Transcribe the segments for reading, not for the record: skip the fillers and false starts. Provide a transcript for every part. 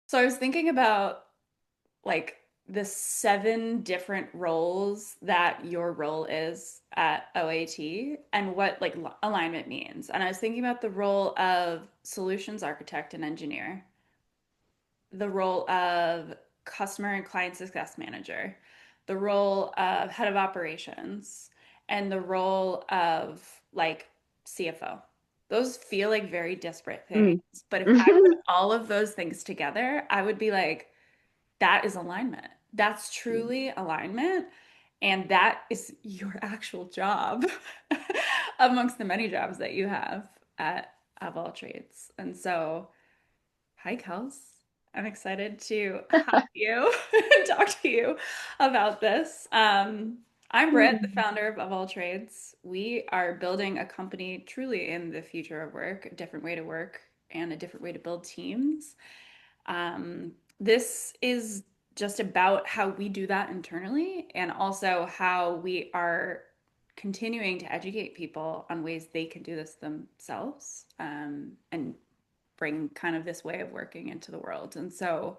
So I was thinking about like the seven different roles that your role is at OAT and what like alignment means. And I was thinking about the role of solutions architect and engineer, the role of customer and client success manager, the role of head of operations, and the role of like CFO. Those feel like very disparate things. Mm. But if I put all of those things together, I would be like, that is alignment. That's truly alignment. And that is your actual job amongst the many jobs that you have at of all trades. And so, hi, Kels. I'm excited to have you and talk to you about this. I'm Britt, the founder of All Trades. We are building a company truly in the future of work, a different way to work, and a different way to build teams. This is just about how we do that internally and also how we are continuing to educate people on ways they can do this themselves, and bring kind of this way of working into the world. And so,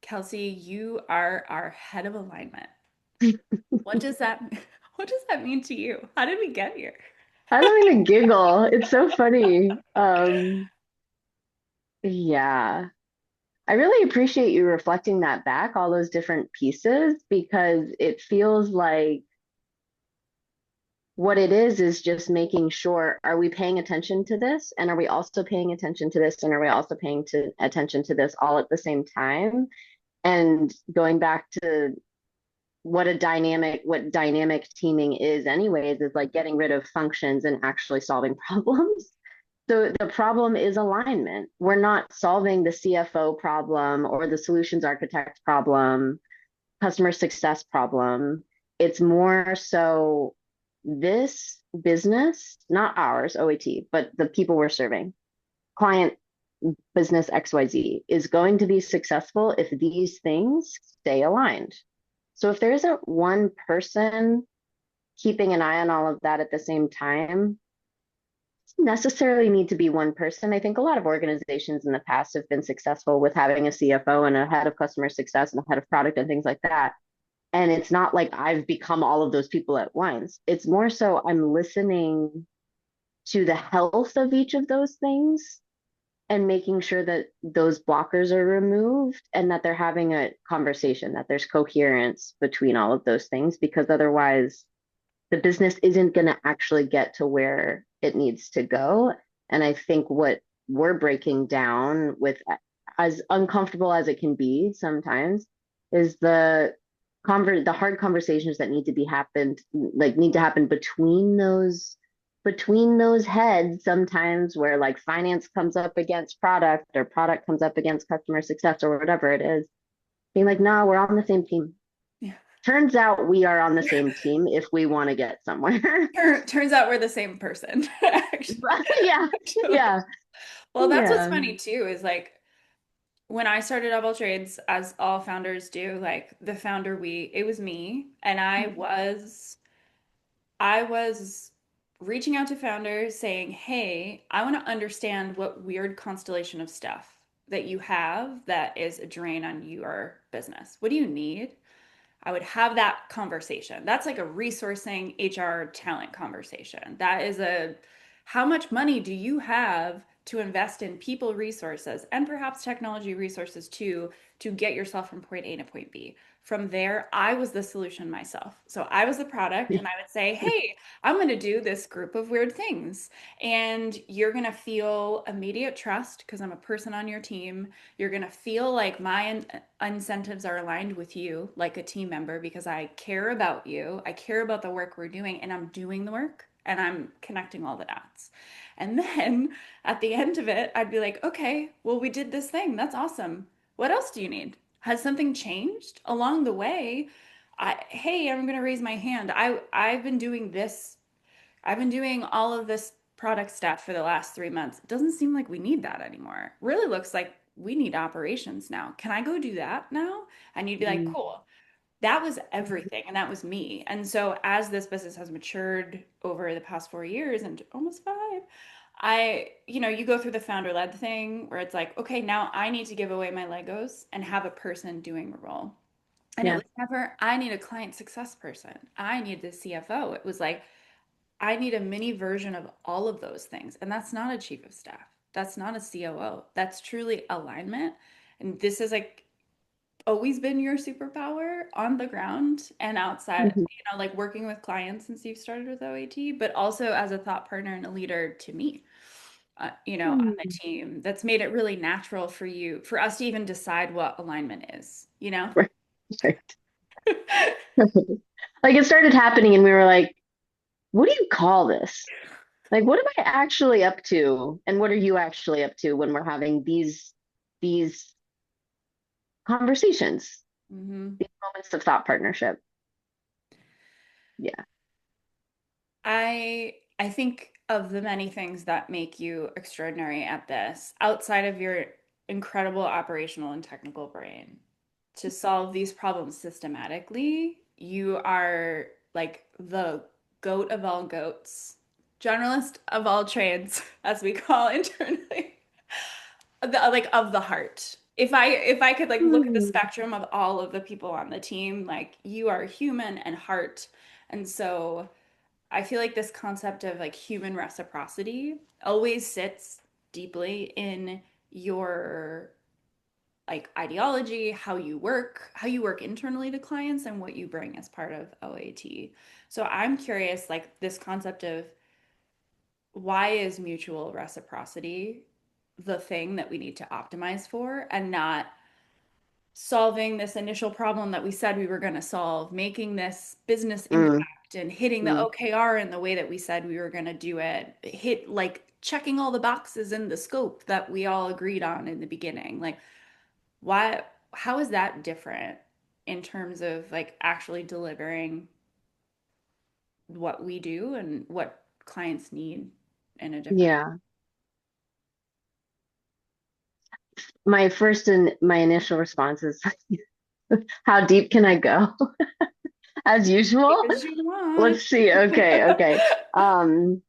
Kelsey, you are our head of alignment. What does that what does that mean to you? How did we get here? I don't even giggle. It's so funny. Yeah. I really appreciate you reflecting that back, all those different pieces, because it feels like what it is just making sure, are we paying attention to this? And are we also paying attention to this? And are we also paying attention to this all at the same time? And going back to what dynamic teaming is anyways, is like getting rid of functions and actually solving problems. So the problem is alignment. We're not solving the CFO problem or the solutions architect problem, customer success problem. It's more so this business, not ours, OAT, but the people we're serving, client business XYZ, is going to be successful if these things stay aligned. So if there isn't one person keeping an eye on all of that at the same time, necessarily need to be one person. I think a lot of organizations in the past have been successful with having a CFO and a head of customer success and a head of product and things like that. And it's not like I've become all of those people at once. It's more so I'm listening to the health of each of those things and making sure that those blockers are removed and that they're having a conversation, that there's coherence between all of those things, because otherwise the business isn't going to actually get to where it needs to go. And I think what we're breaking down with, as uncomfortable as it can be sometimes, is the hard conversations that need to happen between those heads sometimes, where like finance comes up against product or product comes up against customer success or whatever it is, being like, no, we're on the same team. Yeah. Turns out we are on the same team if we want to get somewhere. Turns out we're the same person, actually. Yeah, yeah, Well, that's what's yeah. funny too, is like when I started Double Trades, as all founders do, like the founder it was me, and I was reaching out to founders saying, "Hey, I want to understand what weird constellation of stuff that you have that is a drain on your business. What do you need?" I would have that conversation. That's like a resourcing HR talent conversation. That is a how much money do you have to invest in people resources and perhaps technology resources too to get yourself from point A to point B. From there, I was the solution myself. So I was the product and I would say, "Hey, I'm going to do this group of weird things and you're going to feel immediate trust because I'm a person on your team. You're going to feel like my incentives are aligned with you, like a team member, because I care about you. I care about the work we're doing, and I'm doing the work and I'm connecting all the dots." And then at the end of it, I'd be like, "Okay, well, we did this thing. That's awesome. What else do you need? Has something changed along the way? Hey, I'm going to raise my hand. I've been doing this. I've been doing all of this product stuff for the last 3 months. It doesn't seem like we need that anymore. Really looks like we need operations now. Can I go do that now?" And you'd be like, Mm. "Cool." That was everything. And that was me. And so as this business has matured over the past 4 years and almost five, you go through the founder-led thing where it's like, okay, now I need to give away my Legos and have a person doing the role. And it Yeah. was never, I need a client success person. I need the CFO. It was like, I need a mini version of all of those things. And that's not a chief of staff. That's not a COO. That's truly alignment. And this is like always been your superpower on the ground and outside, Mhm. like working with clients since you've started with OAT, but also as a thought partner and a leader to me, on the Hmm. team. That's made it really natural for us to even decide what alignment is? Right. Right. Like it started happening and we were like, what do you call this? Like, what am I actually up to? And what are you actually up to when we're having these conversations, hmm these moments of thought partnership? Yeah. I think of the many things that make you extraordinary at this, outside of your incredible operational and technical brain, to solve these problems systematically, you are like the goat of all goats, generalist of all trades, as we call internally, like of the heart. If I could like look at the Hmm. spectrum of all of the people on the team, like you are human and heart. And so I feel like this concept of like human reciprocity always sits deeply in your like ideology, how you work internally to clients and what you bring as part of OAT. So I'm curious like this concept of why is mutual reciprocity the thing that we need to optimize for and not solving this initial problem that we said we were going to solve, making this business Mm, impact and hitting the mm. OKR in the way that we said we were going to do it, hit like checking all the boxes in the scope that we all agreed on in the beginning. Like, why, how is that different in terms of like actually delivering what we do and what clients need in a different? Yeah. My initial response is, how deep can I go? As Deep usual. as you want. Let's see. Okay, okay. Um,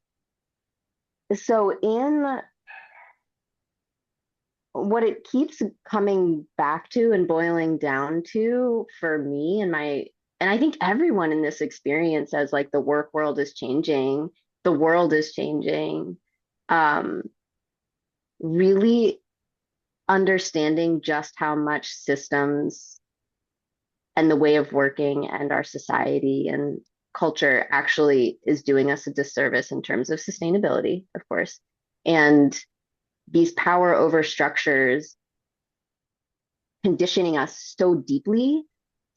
so in what it keeps coming back to and boiling down to for me and I think everyone in this experience as like the work world is changing, the world is changing, um, really understanding just how much systems and the way of working and our society and culture actually is doing us a disservice in terms of sustainability, of course. And these power over structures conditioning us so deeply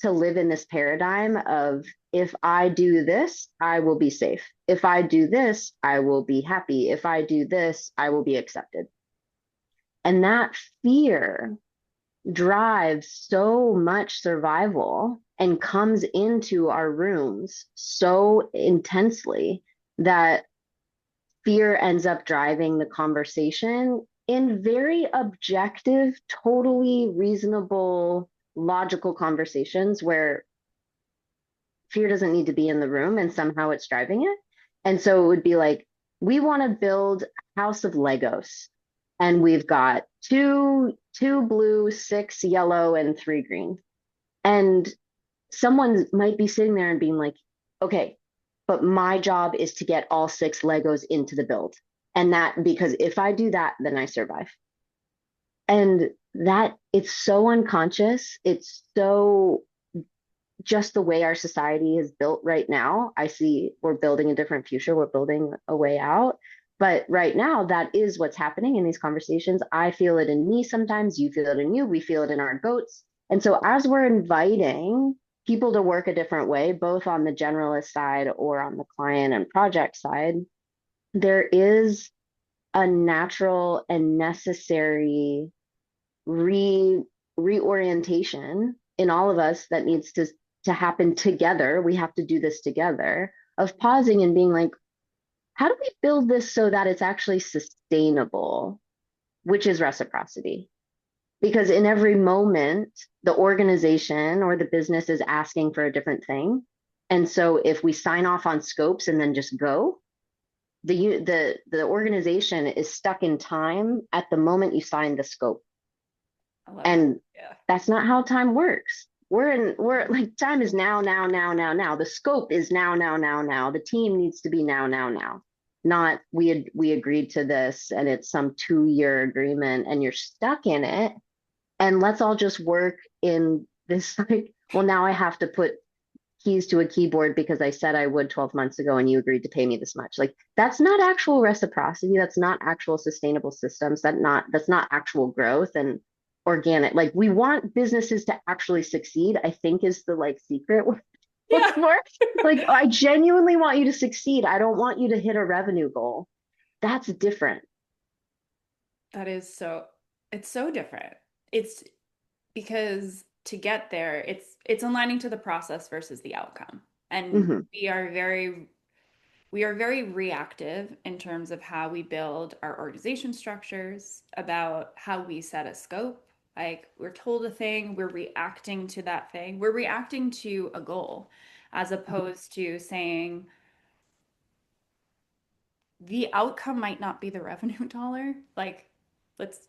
to live in this paradigm of if I do this, I will be safe. If I do this, I will be happy. If I do this, I will be accepted. And that fear drives so much survival and comes into our rooms so intensely that fear ends up driving the conversation in very objective, totally reasonable, logical conversations where fear doesn't need to be in the room and somehow it's driving it. And so it would be like, we want to build a house of Legos and we've got two blue, six yellow, and three green. And someone might be sitting there and being like, okay, but my job is to get all six Legos into the build. And that, because if I do that, then I survive. And that it's so unconscious. It's so just the way our society is built right now. I see we're building a different future, we're building a way out. But right now, that is what's happening in these conversations. I feel it in me sometimes, you feel it in you, we feel it in our goats. And so, as we're inviting people to work a different way, both on the generalist side or on the client and project side, there is a natural and necessary re reorientation in all of us that needs to happen together. We have to do this together of pausing and being like, how do we build this so that it's actually sustainable, which is reciprocity? Because in every moment, the organization or the business is asking for a different thing. And so if we sign off on scopes and then just go, the organization is stuck in time at the moment you sign the scope. I love that. And Yeah. that's not how time works. We're like time is now, now, now, now, now. The scope is now, now, now, now. The team needs to be now, now, now. Not we agreed to this and it's some 2 year agreement and you're stuck in it. And let's all just work in this like, well, now I have to put keys to a keyboard because I said I would 12 months ago and you agreed to pay me this much. Like that's not actual reciprocity. That's not actual sustainable systems. That's not actual growth and organic. Like we want businesses to actually succeed, I think is the like secret we look Yeah. for. Like I genuinely want you to succeed. I don't want you to hit a revenue goal. That's different. That is it's so different. It's because to get there, it's aligning to the process versus the outcome. And Hmm. we are very reactive in terms of how we build our organization structures, about how we set a scope. Like we're told a thing, we're reacting to that thing. We're reacting to a goal as opposed to saying the outcome might not be the revenue dollar. Like let's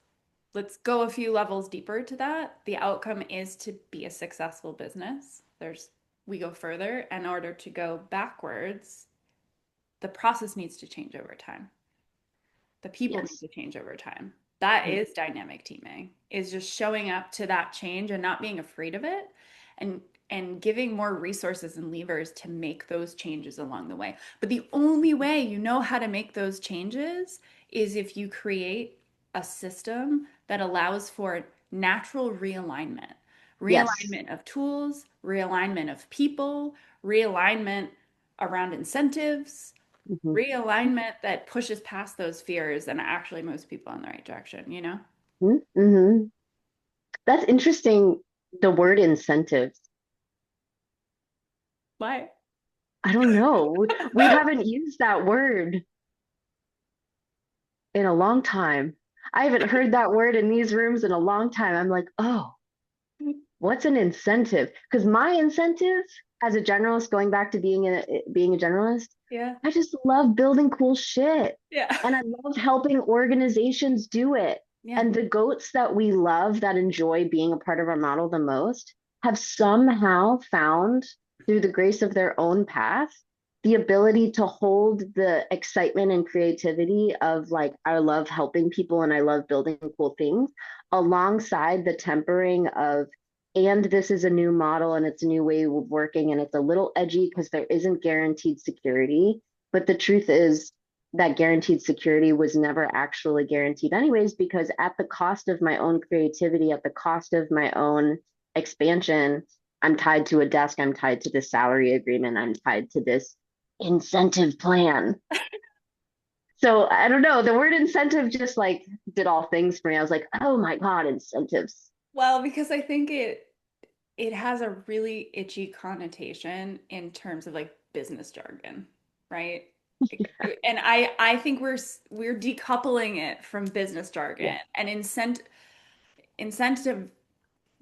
let's go a few levels deeper to that. The outcome is to be a successful business. We go further. In order to go backwards, the process needs to change over time. The people need Yes. to change over time. That is dynamic teaming, is just showing up to that change and not being afraid of it and giving more resources and levers to make those changes along the way. But the only way you know how to make those changes is if you create a system that allows for natural realignment. Yes. Realignment of tools, realignment of people, realignment around incentives, Hmm. realignment that pushes past those fears and actually moves people in the right direction, you know? Hmm. That's interesting. The word incentives. Why? I don't know. We haven't used that word in a long time. I haven't heard that word in these rooms in a long time. I'm like, oh, what's an incentive? Because my incentive as a generalist, going back to being a generalist, Yeah. I just love building cool shit. Yeah. And I love helping organizations do it. Yeah. And the goats that we love that enjoy being a part of our model the most have somehow found, through the grace of their own path, the ability to hold the excitement and creativity of like, I love helping people and I love building cool things alongside the tempering of, and this is a new model and it's a new way of working and it's a little edgy because there isn't guaranteed security. But the truth is that guaranteed security was never actually guaranteed anyways, because at the cost of my own creativity, at the cost of my own expansion, I'm tied to a desk, I'm tied to this salary agreement, I'm tied to this incentive plan. So I don't know, the word incentive just like did all things for me. I was like, oh my God, incentives. Well, because I think it has a really itchy connotation in terms of like business jargon, right? And I think we're decoupling it from business Yeah. jargon and incentive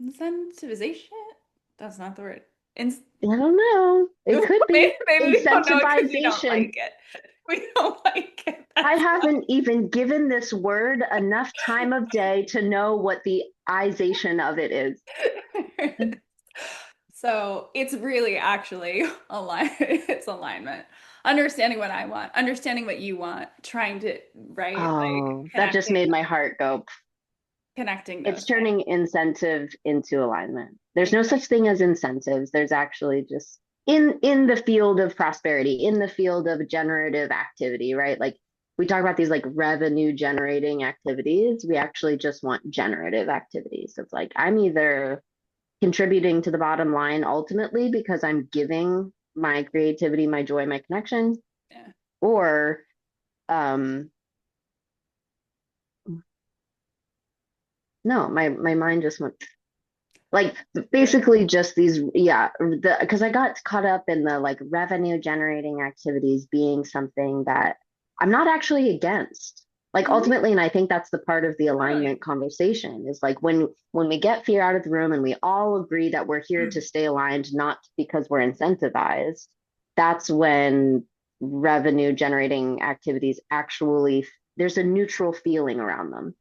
incentivization. That's not the word. In, I don't know. It could be maybe we don't know it because we don't incentivization. like it. We don't like it. I That's haven't even given this word enough time of day to know what the ization of it is. So it's really actually it's alignment. Understanding what I want, understanding what you want, trying to, right? Like Oh, that just made my heart go. connecting It's those turning incentive into alignment. There's things. no such thing as incentives. There's actually just in the field of prosperity, in the field of generative activity, right? Like we talk about these like revenue generating activities. We actually just want generative activities. It's like I'm either contributing to the bottom line ultimately because I'm giving my creativity, my joy, my connection, Yeah. or um no, my mind just went like basically just these, yeah, because I got caught up in the like revenue generating activities being something that I'm not actually against. Like Mhm. ultimately, and I think that's the part of the Totally. alignment conversation is like when we get fear out of the room and we all agree that we're here to stay aligned, not because we're incentivized, that's when revenue generating activities actually, there's a neutral feeling around them.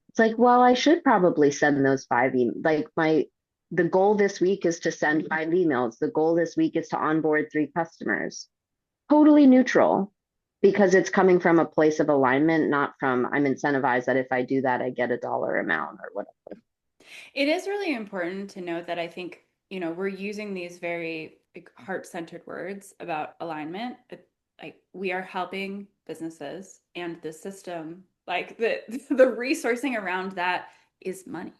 It's like, well, I should probably send those like the goal this week is to send 5 emails. The goal this week is to onboard 3 customers. Totally neutral because it's coming from a place of alignment, not from I'm incentivized that if I do that, I get a dollar amount or whatever. It is really important to note that I think, we're using these very like, heart-centered words about alignment. Like we are helping businesses and the system, like the the resourcing around that is money.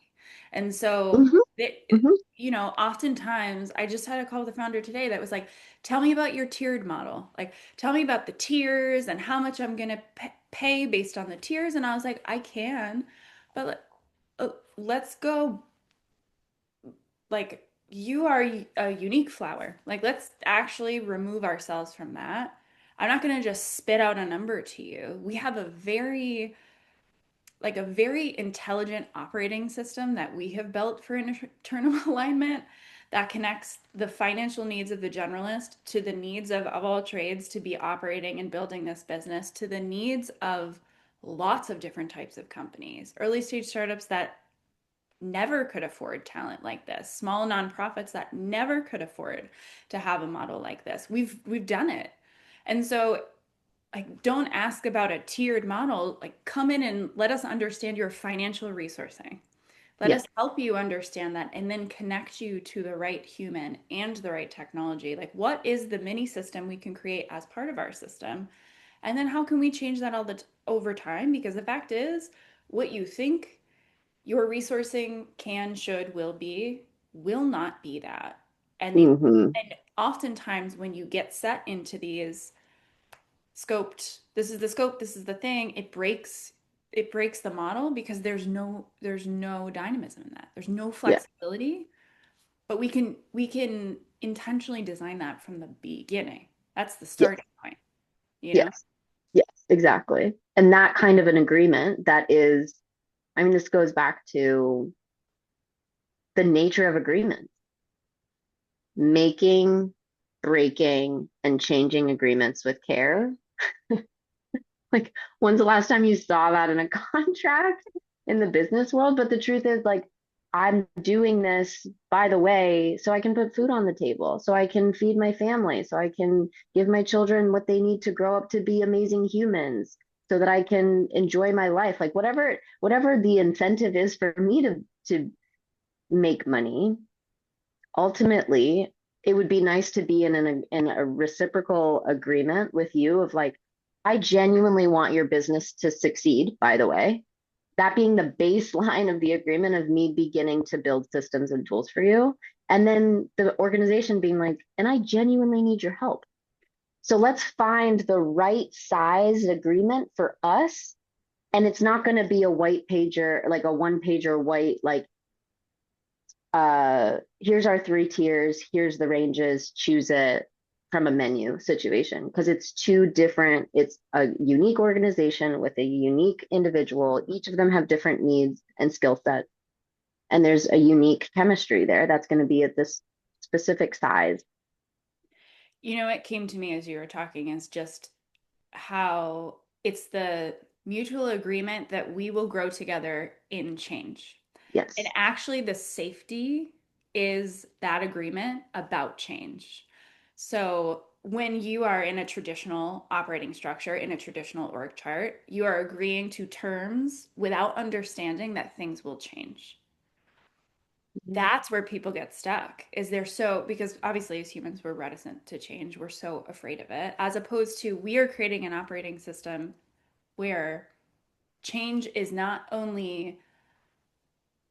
And so Hmm. it, Hmm. oftentimes I just had a call with a founder today that was like, tell me about your tiered model. Like, tell me about the tiers and how much I'm gonna pay based on the tiers. And I was like, I can, but let's go like you are a unique flower. Like let's actually remove ourselves from that. I'm not going to just spit out a number to you. We have a very intelligent operating system that we have built for internal alignment that connects the financial needs of the generalist to the needs of all trades to be operating and building this business to the needs of lots of different types of companies, early stage startups that never could afford talent like this, small nonprofits that never could afford to have a model like this. We've done it. And so like don't ask about a tiered model, like come in and let us understand your financial resourcing. Let Yeah. us help you understand that and then connect you to the right human and the right technology. Like what is the mini system we can create as part of our system? And then how can we change that over time? Because the fact is, what you think your resourcing can, should, will not be that. And the Hmm. and oftentimes when you get set into these scoped, this is the scope, this is the thing, it breaks the model because there's no dynamism in that. There's no Yeah. flexibility, but we can intentionally design that from the beginning. That's the Yes. starting point, you know? Yes. Yes. Exactly. And that kind of an agreement that is, I mean, this goes back to the nature of agreements, making, breaking, and changing agreements with care. Like, when's the last time you saw that in a contract in the business world? But the truth is, like, I'm doing this, by the way, so I can put food on the table, so I can feed my family, so I can give my children what they need to grow up to be amazing humans, so that I can enjoy my life. Like whatever the incentive is for me to make money, ultimately, it would be nice to be in a reciprocal agreement with you of like, I genuinely want your business to succeed, by the way. That being the baseline of the agreement of me beginning to build systems and tools for you. And then the organization being like, and I genuinely need your help. So let's find the right size agreement for us. And it's not going to be a white pager, like a 1 pager white, like here's our 3 tiers, here's the ranges, choose it from a menu situation because it's two different, it's a unique organization with a unique individual. Each of them have different needs and skill set. And there's a unique chemistry there that's going to be at this specific size. It came to me as you were talking is just how it's the mutual agreement that we will grow together in change. And Yes. actually, the safety is that agreement about change. So when you are in a traditional operating structure, in a traditional org chart, you are agreeing to terms without understanding that things will change. That's where people get stuck is they're so because obviously as humans we're reticent to change, we're so afraid of it, as opposed to we are creating an operating system where change is not only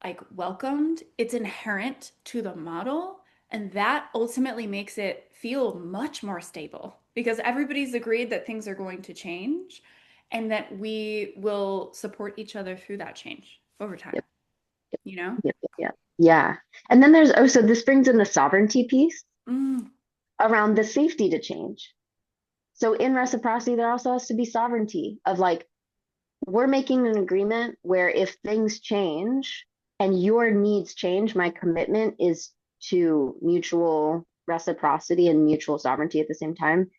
like welcomed, it's inherent to the model. And that ultimately makes it feel much more stable because everybody's agreed that things are going to change and that we will support each other through that change over time, Yep. you know? Yep. Yep. Yep. Yeah. And then there's, oh, so this brings in the sovereignty piece Mm, around the safety to change. So in reciprocity, there also has to be sovereignty of like, we're making an agreement where if things change and your needs change, my commitment is to mutual reciprocity and mutual sovereignty at the same time.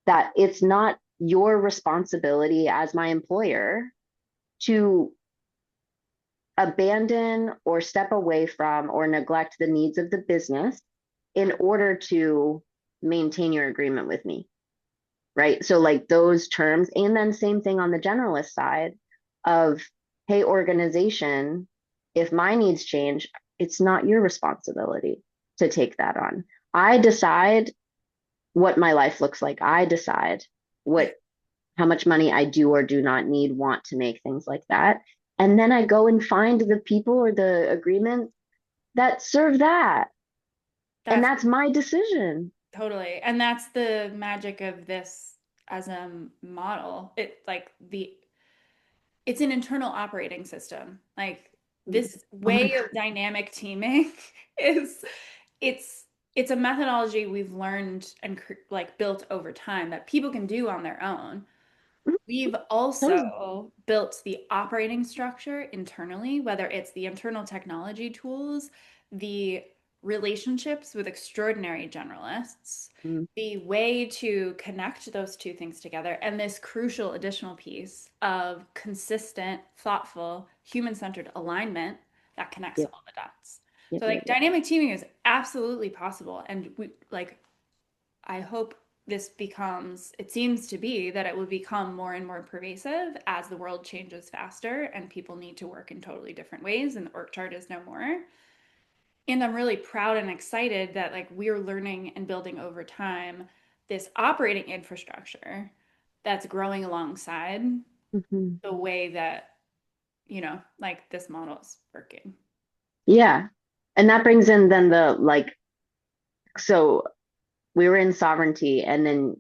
that it's not your responsibility as my employer to abandon or step away from or neglect the needs of the business in order to maintain your agreement with me, right? So like those terms, and then same thing on the generalist side of, hey, organization, if my needs change, it's not your responsibility to take that on. I decide what my life looks like. I decide Yeah, what how much money I do or do not need, want to make, things like that. And then I go and find the people or the agreements that serve that. And that's that's my decision. totally. And that's the magic of this as a model. It's an internal operating system. Like this Oh my way God. of dynamic teaming is it's it's a methodology we've learned and like built over time that people can do on their own. We've Totally. also built the operating structure internally, whether it's the internal technology tools, the relationships with extraordinary generalists, Mm, the way to connect those two things together, and this crucial additional piece of consistent, thoughtful, human-centered alignment that connects yep, all the dots. yep, So yep, like yep. dynamic teaming is absolutely possible. And we like I hope this becomes, it seems to be that it will become more and more pervasive as the world changes faster and people need to work in totally different ways and the org chart is no more. And I'm really proud and excited that like we're learning and building over time this operating infrastructure that's growing alongside Mhm. the way that, like this model is working. Yeah. And that brings in then the like, so we were in sovereignty and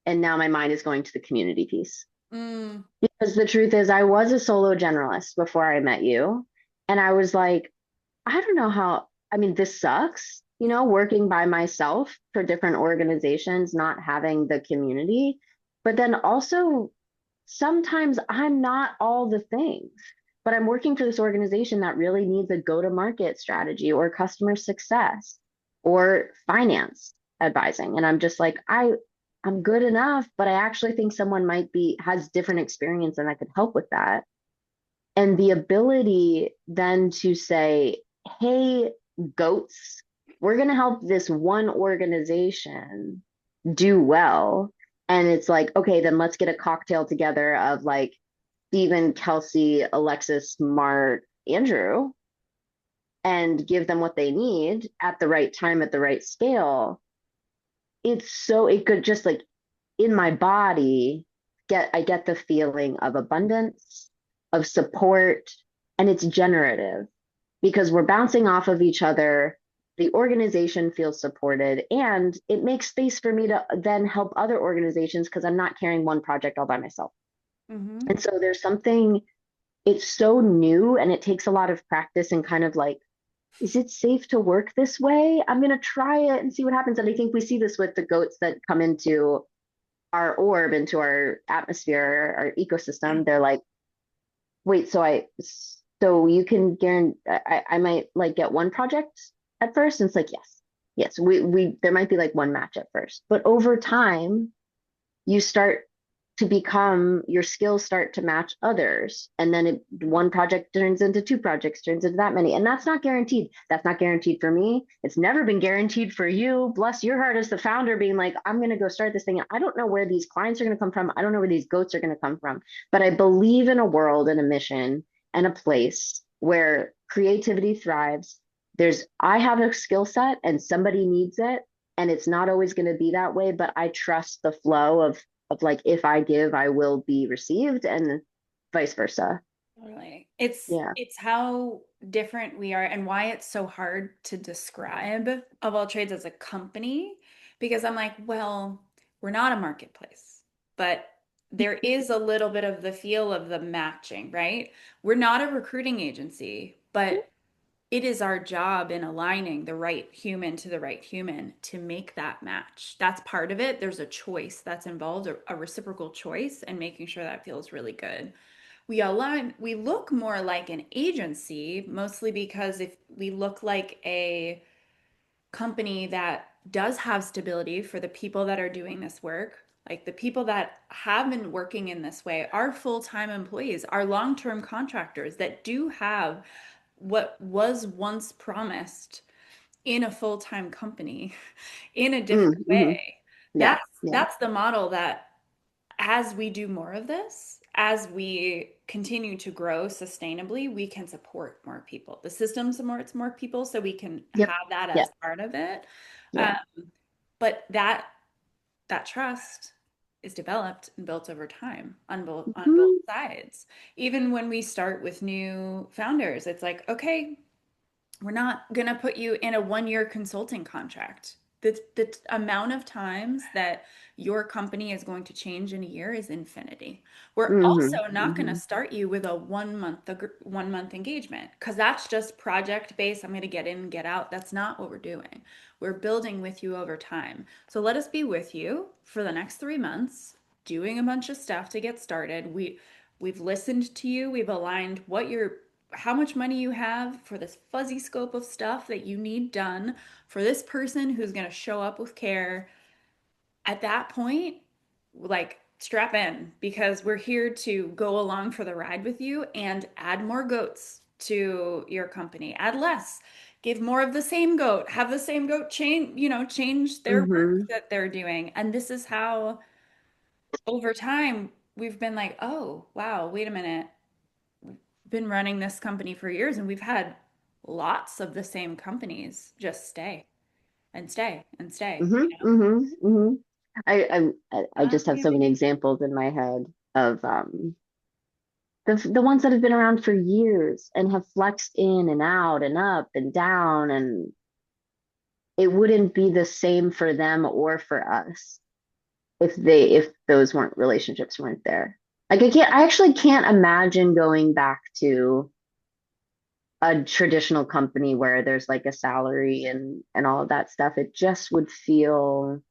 now my mind is going to the community piece. Mm, Because the truth is, I was a solo generalist before I met you. And I was like, I don't know how, I mean, this sucks, working by myself for different organizations, not having the community. But then also, sometimes I'm not all the things, but I'm working for this organization that really needs a go-to-market strategy or customer success or finance advising. And I'm just like, I'm good enough, but I actually think someone might be has different experience and I could help with that. And the ability then to say, hey, goats, we're going to help this one organization do well. And it's like, okay, then let's get a cocktail together of like Stephen, Kelsey, Alexis, Mart, Andrew, and give them what they need at the right time, at the right scale. It could just like in my body I get the feeling of abundance, of support, and it's generative because we're bouncing off of each other. The organization feels supported and it makes space for me to then help other organizations because I'm not carrying one project all by myself. hmm And so there's something, it's so new and it takes a lot of practice and kind of like, is it safe to work this way? I'm going to try it and see what happens. And I think we see this with the goats that come into our orb, into our atmosphere, our ecosystem. They're like, wait, so you can guarantee I might like get one project at first. And it's like, yes, yes, there might be like one match at first, but over time, you start to become your skills start to match others and then one project turns into two projects turns into that many and that's not guaranteed for me. It's never been guaranteed for you. Bless your heart as the founder being like, I'm going to go start this thing. I don't know where these clients are going to come from. I don't know where these goats are going to come from, but I believe in a world and a mission and a place where creativity thrives. I have a skill set and somebody needs it, and it's not always going to be that way, but I trust the flow of like if I give, I will be received, and vice versa. Totally. It's Yeah. it's how different we are and why it's so hard to describe of all trades as a company because I'm like, well, we're not a marketplace, but there is a little bit of the feel of the matching, right? We're not a recruiting agency, but it is our job in aligning the right human to the right human to make that match. That's part of it. There's a choice that's involved, a reciprocal choice, and making sure that feels really good. We look more like an agency, mostly because if we look like a company that does have stability for the people that are doing this work. Like the people that have been working in this way are full-time employees, are long-term contractors that do have what was once promised in a full-time company in a Mm, different hmm. way. Yeah, yeah. That's the model that as we do more of this, as we continue to grow sustainably, we can support more people. The system supports more people, so we can Yep. have that Yeah. as part of it. Yeah. Um, but that trust is developed and built over time on both Mhm. sides. Even when we start with new founders, it's like, okay, we're not going to put you in a 1 year consulting contract. The amount of times that your company is going to change in a year is infinity. We're Mhm. also not going to Mhm. start you with a 1 month engagement because that's just project based. I'm going to get in and get out. That's not what we're doing. We're building with you over time. So let us be with you for the next 3 months, doing a bunch of stuff to get started. We've listened to you. We've aligned how much money you have for this fuzzy scope of stuff that you need done for this person who's going to show up with care. At that point, like strap in because we're here to go along for the ride with you and add more goats to your company. Add less. Give more of the same goat. Have the same goat change their work Mhm. that they're doing. And this is how over time we've been like, "Oh, wow, wait a minute, been running this company for years and we've had lots of the same companies just stay and stay and stay, Mhm. Mhm. Mhm. I Ah, just have so many maybe. examples in my head of the ones that have been around for years and have flexed in and out and up and down, and it wouldn't be the same for them or for us if those weren't relationships weren't there. Like I actually can't imagine going back to a traditional company where there's like a salary and all of that stuff. It just would feel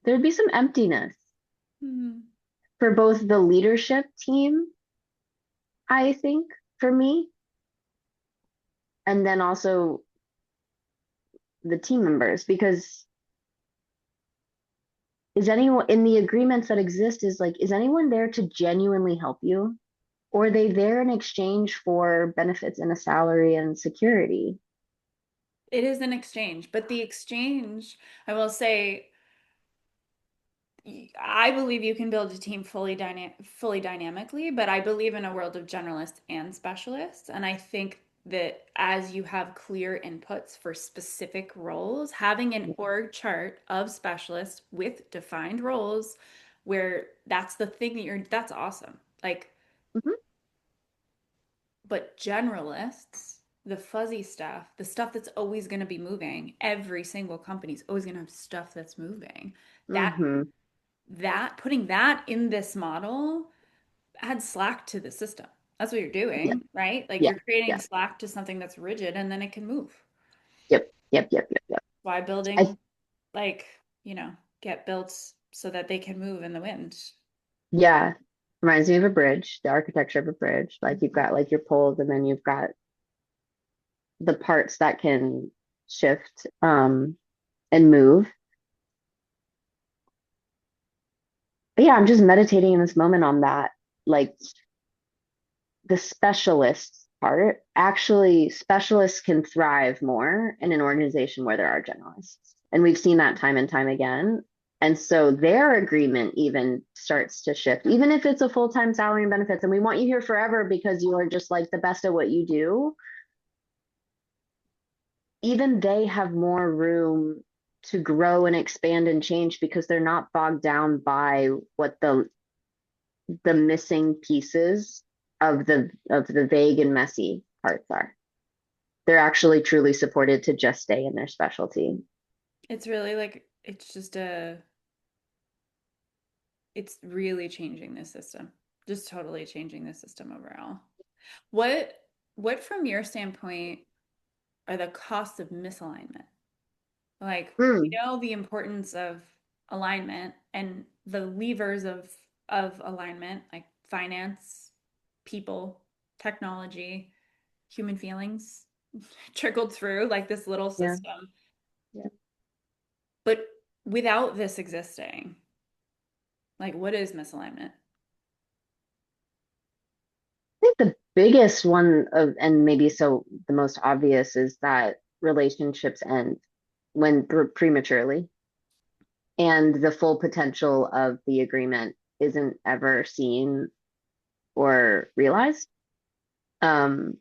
there'd be some emptiness Hmm. for both the leadership team, I think, for me, and then also the team members, because is anyone in the agreements that exist is like, is anyone there to genuinely help you? Or are they there in exchange for benefits and a salary and security? It is an exchange, but the exchange, I will say, I believe you can build a team fully dynamically, but I believe in a world of generalists and specialists. And I think that as you have clear inputs for specific roles, having an org chart of specialists with defined roles where that's the thing that's awesome. Like, Mhm. but generalists, the fuzzy stuff, the stuff that's always going to be moving, every single company's always going to have stuff that's moving. That Mm-hmm. that putting that in this model adds slack to the system. That's what you're Yep. doing, right? Like Yeah. you're creating Yeah. slack to something that's rigid and then it can move. Yep. Yep. Yep. Yep. Yep. Why I building like, get built so that they can move in the wind. Yeah. Reminds me of a bridge, the architecture of a bridge. Like you've got like your poles and then you've got the parts that can shift and move. But yeah, I'm just meditating in this moment on that. Like the specialists part, actually, specialists can thrive more in an organization where there are generalists. And we've seen that time and time again. And so their agreement even starts to shift, even if it's a full time salary and benefits. And we want you here forever because you are just like the best at what you do. Even they have more room to grow and expand and change because they're not bogged down by what the missing pieces of the vague and messy parts are. They're actually truly supported to just stay in their specialty. It's really like it's really changing the system. Just totally changing the system overall. What what from your standpoint are the costs of misalignment? Like we Mm, know the importance of alignment and the levers of alignment, like finance, people, technology. human feelings trickled through like this little Yeah. system. Yeah. But without this existing, like what is misalignment? I think the biggest one of, and maybe so the most obvious, is that relationships end when prematurely, and the full potential of the agreement isn't ever seen or realized. Um,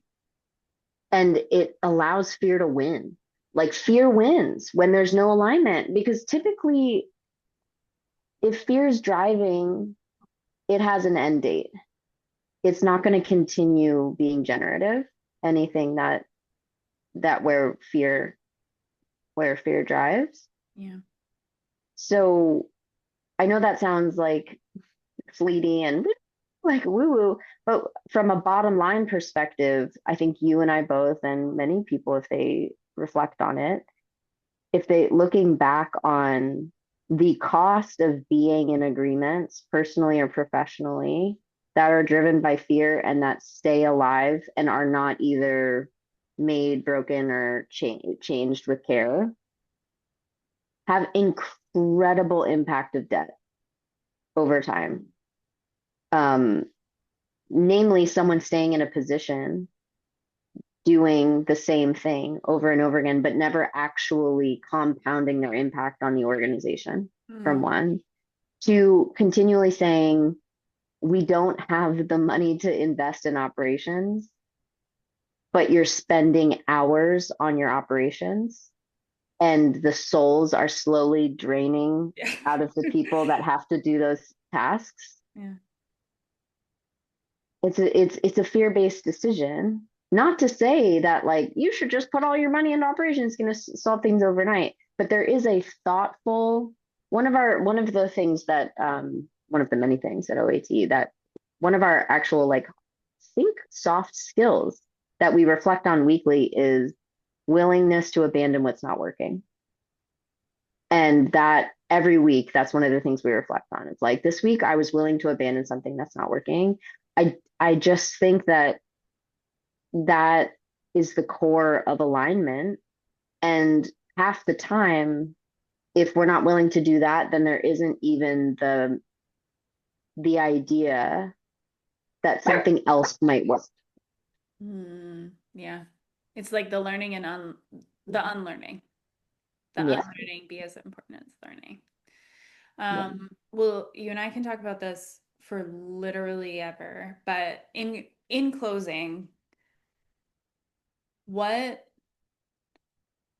and it allows fear to win. Like fear wins when there's no alignment, because typically, if fear is driving, it has an end date. It's not going to continue being generative. Anything that where fear drives. Yeah. So I know that sounds like fleeting and like woo woo, but from a bottom line perspective, I think you and I both, and many people, if they reflect on it, if they looking back on the cost of being in agreements, personally or professionally, that are driven by fear and that stay alive and are not either made, broken, or changed with care, have incredible impact of debt over time. Um, Namely, someone staying in a position doing the same thing over and over again, but never actually compounding their impact on the organization, from Mm. one, to continually saying, we don't have the money to invest in operations, but you're spending hours on your operations, and the souls are slowly draining Yeah. out of the people that have to do those tasks. Yeah. It's a fear-based decision. Not to say that like you should just put all your money into operations, it's going to solve things overnight, but there is a thoughtful, one of the things that one of the many things at OAT, that one of our actual like think soft skills that we reflect on weekly is willingness to abandon what's not working. And that every week, that's one of the things we reflect on. It's like this week I was willing to abandon something that's not working. I just think that that is the core of alignment. And half the time, if we're not willing to do that, then there isn't even the idea that something else might work. Mm. Yeah. It's like the learning and the unlearning. The Yeah, unlearning be as important as learning. yeah. Well, you and I can talk about this for literally ever, but in closing, what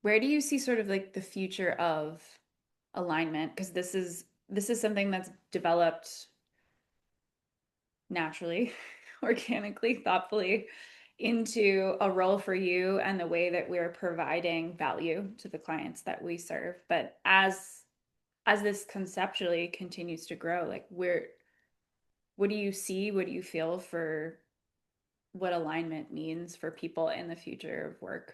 where do you see sort of like the future of alignment? Because this is something that's developed naturally, organically, thoughtfully into a role for you and the way that we're providing value to the clients that we serve. But as this conceptually continues to grow, like what do you see, what do you feel for what alignment means for people in the future of work?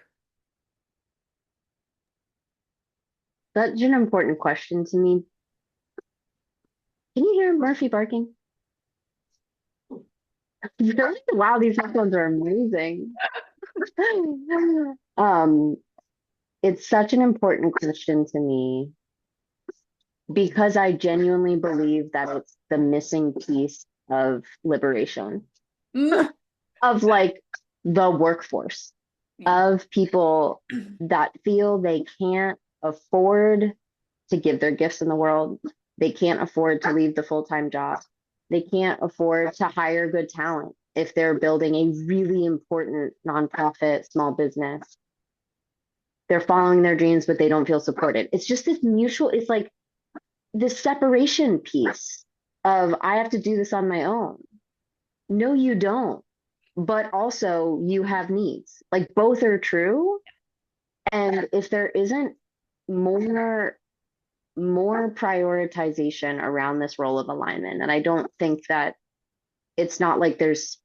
Such an important question to me. Can you hear Murphy barking? Really? Wow, these headphones are amazing. Um, it's such an important question to me because I genuinely believe that it's the missing piece of liberation, Mm. of like the workforce, Yeah. of people that feel they can't afford to give their gifts in the world. They can't afford to leave the full-time job. They can't afford to hire good talent if they're building a really important nonprofit small business. They're following their dreams, but they don't feel supported. It's just this mutual, it's like this separation piece of I have to do this on my own. No, you don't. But also you have needs. Like both are true. And if there isn't more more prioritization around this role of alignment, and I don't think that it's not like there's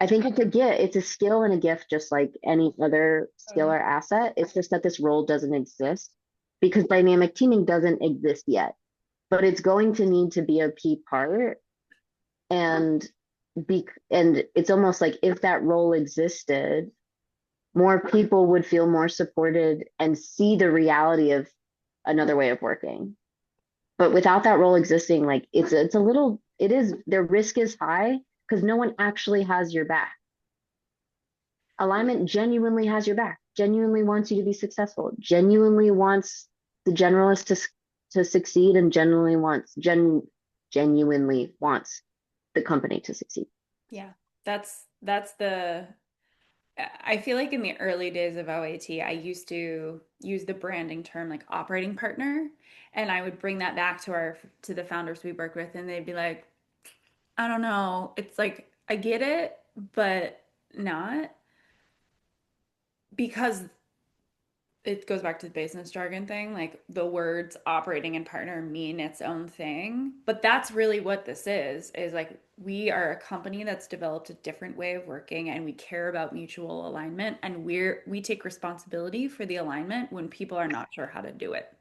I think it's a skill and a gift just like any other skill Totally. or asset. It's just that this role doesn't exist because dynamic teaming doesn't exist yet, but it's going to need to be a key part. And and it's almost like if that role existed, more people would feel more supported and see the reality of another way of working. But without that role existing, like it's a little, it is, their risk is high because no one actually has your back. Alignment genuinely has your back, genuinely wants you to be successful, genuinely wants the generalist to succeed, and genuinely wants the company to succeed. Yeah. That's the I feel like in the early days of OAT, I used to use the branding term like operating partner, and I would bring that back to our to the founders we work with, and they'd be like, I don't know. It's like I get it, but not because it goes back to the business jargon thing. Like the words operating and partner mean its own thing, but that's really what this is like we are a company that's developed a different way of working and we care about mutual alignment and we take responsibility for the alignment when people are not sure how to do it.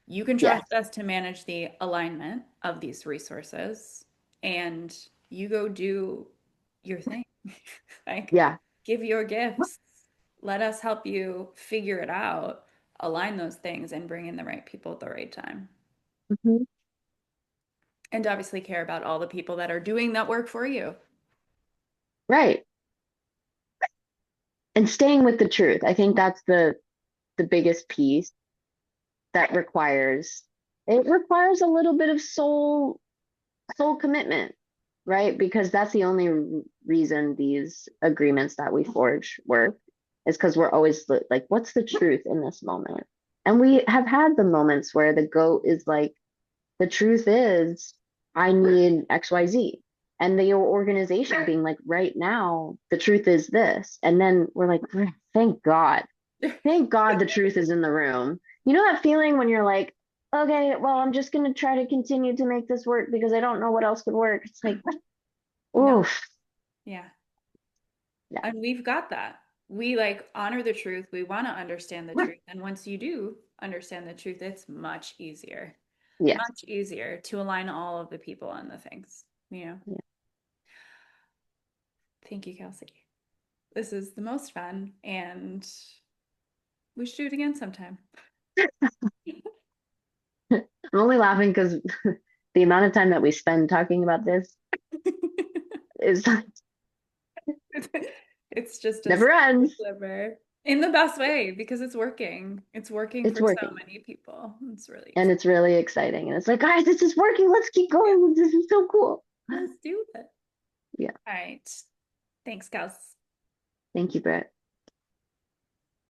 You can Yes. trust us to manage the alignment of these resources and you go do your thing. Like, Yeah. give your gifts. Let us help you figure it out, align those things, and bring in the right people at the right time. Mhm. And And obviously, care about all the people that are doing that work for you. right. And staying with the truth. I think that's the biggest piece that requires a little bit of soul commitment, right? Because that's the only reason these agreements that we forge work is because we're always like, what's the truth in this moment? And we have had the moments where the goat is like, the truth is, I need XYZ. And the organization being like, right now, the truth is this. And then we're like, thank God. Thank God the truth is in the room. You know that feeling when you're like, okay, well, I'm just going to try to continue to make this work because I don't know what else could work. It's like, No, oof. yeah. Yeah. And we've got that. We like honor the truth. We want to understand the truth. And once you do understand the truth, it's Yes. much easier to align all of the people and the things, you know. Yeah. Thank you, Kelsey. This is the most fun, and we should do it again sometime. I'm only laughing because the amount of time that we spend talking about this is It's just a never ends. sliver in the best way because it's working. It's working It's for so working. many people. It's really And exciting. it's really exciting. And it's like, guys, this is working. Let's keep Yeah, going. This is so cool. let's do it. Yeah. All right. Thanks, Kels. Thank you, Britt.